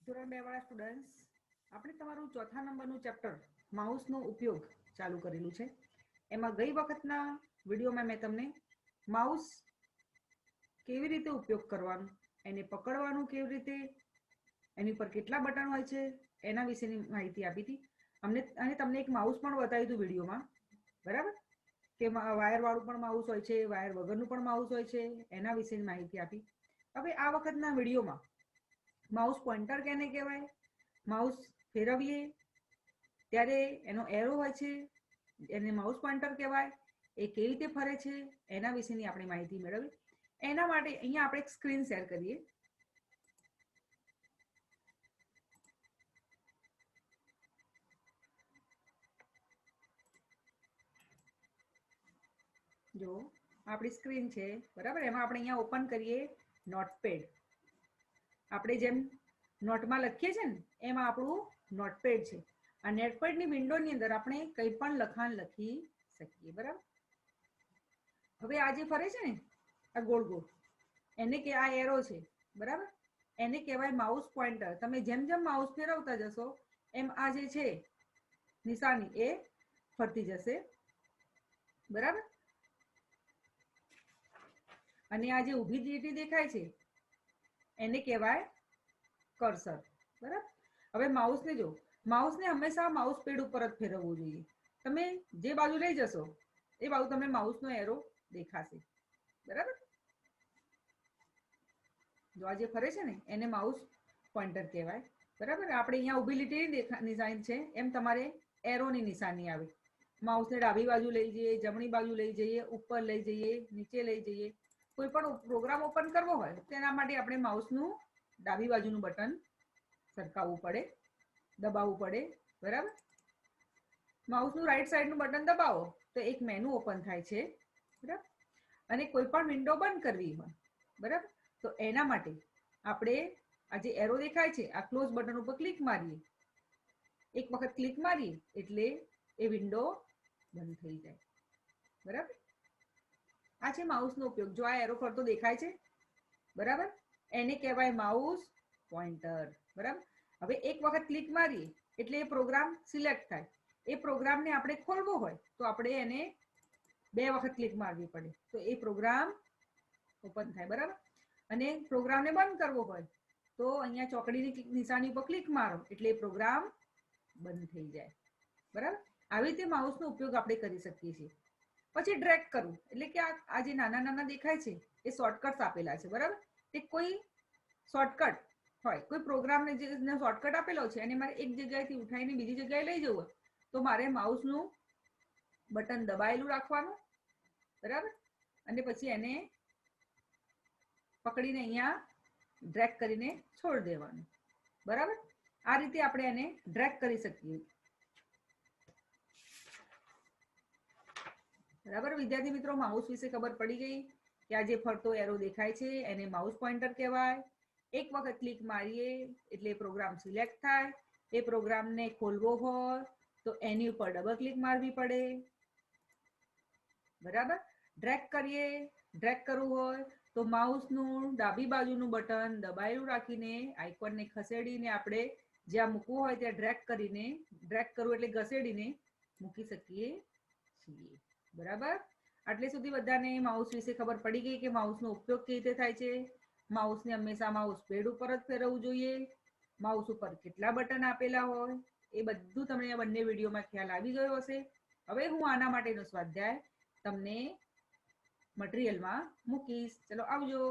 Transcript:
ધોરણ 2 વાળા સ્ટુડન્ટ્સ, આપણે તમારું ચોથા નંબરનું ચેપ્ટર માઉસનો ઉપયોગ ચાલુ કરેલું છે. એમાં ગઈ વખતના વિડીયોમાં મેં તમને માઉસ કેવી રીતે ઉપયોગ કરવાનું, એને પકડવાનું કેવી રીતે, એની પર કેટલા બટન હોય છે એના વિશેની માહિતી આપી હતી. અને તમને એક માઉસ પણ બતાવ્યું હતું વિડીયોમાં, બરાબર, કે વાયર વાળું પણ માઉસ હોય છે, વાયર વગરનું પણ માઉસ હોય છે, એના વિશેની માહિતી આપી. હવે આ વખતના વિડીયોમાં માઉસ પોઇન્ટર કેને કહેવાય, માઉસ ફેરવીએ ત્યારે એનો એરો હોય છે, એને માઉસ પોઇન્ટર કહેવાય, એ કેવી રીતે ફરે છે એના વિશેની આપણે માહિતી મેળવી. એના માટે અહીંયા આપણે એક સ્ક્રીન શેર કરીએ. જો આપણી સ્ક્રીન છે, બરાબર, એમાં આપણે અહીંયા ઓપન કરીએ નોટપેડ. આપણે જેમ નોટમાં લખીએ છીએ ને એમાં આપણું નોટપેડ છે. આ નોટપેડની વિન્ડોની અંદર આપણે કંઈ પણ લખાણ લખી શકીએ, બરાબર. હવે આ જે ફરે છે ને આ ગોળ ગોળ, એને કે આ એરો છે, બરાબર, એને કહેવાય માઉસ પોઇન્ટર. તમે જેમ જેમ માઉસ ફેરવતા જશો એમ આ જે છે નિશાની એ ફરતી જશે, બરાબર. અને આ જે ઊભી લીટી દેખાય છે એને કહેવાય કર્સર, બરાબર. હવે માઉસને જો, માઉસને હંમેશા માઉસ પેડ ઉપર જ ફેરવવું જોઈએ. તમે જે બાજુ લઈ જશો એ બાજુ તમને માઉસનો એરો દેખાશે, બરાબર. જો આ જે ફરે છે ને એને માઉસ પોઇન્ટર કહેવાય, બરાબર. આપણે અહીંયા ઊભી લીટી નિશાની છે એમ તમારે એરોની નિશાની આવે. માઉસને ડાબી બાજુ લઈ જઈએ, જમણી બાજુ લઈ જઈએ, ઉપર લઈ જઈએ, નીચે લઈ જઈએ. કોઈ પણ પ્રોગ્રામ ઓપન કરવો હોય તેના માટે આપણે માઉસનું ડાબી બાજુનું બટન સરકાવવું પડે, દબાવવું પડે, બરાબર. માઉસનું રાઈટ સાઈડનું બટન દબાવો તો એક મેનુ ઓપન થાય છે, બરાબર. અને કોઈ પણ વિન્ડો બંધ કરવી હોય, બરાબર, તો એના માટે આપણે આ જે એરો દેખાય છે આ ક્લોઝ બટન ઉપર ક્લિક મારીએ. એક વખત ક્લિક મારીએ એટલે એ વિન્ડો બંધ થઈ જાય, બરાબર. આ છે માઉસનો ઉપયોગ. જો આ એરો ફરતો દેખાય છે, બરાબર, એને કહેવાય માઉસ પોઇન્ટર, બરાબર. હવે એક વખત ક્લિક મારીએ એટલે એ પ્રોગ્રામ સિલેક્ટ થાય. એ પ્રોગ્રામને આપણે ખોલવો હોય તો આપણે એને 2 વખત ક્લિક મારવી પડે તો એ પ્રોગ્રામ ઓપન થાય, બરાબર. અને પ્રોગ્રામને બંધ કરવો હોય તો અહીંયા ચોકડીની નિશાની પર ક્લિક મારો એટલે એ પ્રોગ્રામ બંધ થઈ જાય, બરાબર. આવી રીતે માઉસનો ઉપયોગ આપણે કરી શકીએ છીએ. પછી ડ્રેગ કરવું એટલે કે આ જે નાના નાના દેખાય છે એ શોર્ટકટ્સ આપેલા છે, બરાબર. તે કોઈ શોર્ટકટ હોય, કોઈ પ્રોગ્રામને જે શોર્ટકટ આપેલો છે અને મારે એક જગ્યાએથી ઉઠાવીને બીજી જગ્યાએ લઈ જવું હોય તો મારે માઉસનું બટન દબાયેલું રાખવાનું, બરાબર. અને પછી એને પકડીને અહીંયા ડ્રેગ કરીને છોડી દેવાનું, બરાબર. આ રીતે આપણે એને ડ્રેગ કરી શકીએ, બરાબર. વિદ્યાર્થી મિત્રો, માઉસ વિશે ખબર પડી ગઈ કે આ જે ફરતો એરો દેખાય છે એને માઉસ પોઇન્ટર કહેવાય. એક વખત ક્લિક મારીએ એટલે પ્રોગ્રામ સિલેક્ટ થાય. એ પ્રોગ્રામને ખોલવો હોય તો એની ઉપર ડબલ ક્લિક મારવી પડે, બરાબર. ડ્રેગ કરીએ, ડ્રેગ કરવું હોય તો માઉસનું ડાબી બાજુનું બટન દબાયેલું રાખીને આઇકોનને ખસેડીને આપણે જ્યાં મૂકવું હોય ત્યાં ડ્રેગ કરવું એટલે ઘસેડીને મૂકી શકીએ છીએ, બરાબર. આટલે સુધી બધાને માઉસ વિશે ખબર પડી ગઈ કે માઉસનો ઉપયોગ કેવી રીતે થાય છે. માઉસને હંમેશા માઉસ પેડ ઉપર જ ફેરવવું જોઈએ. માઉસ ઉપર કેટલા બટન આપેલા હોય એ બધું તમને આ બંને વિડીયોમાં ખ્યાલ આવી ગયો હશે. હવે હું આના માટેનો સ્વાધ્યાય તમને મટીરિયલમાં મૂકીશ. ચલો આવજો.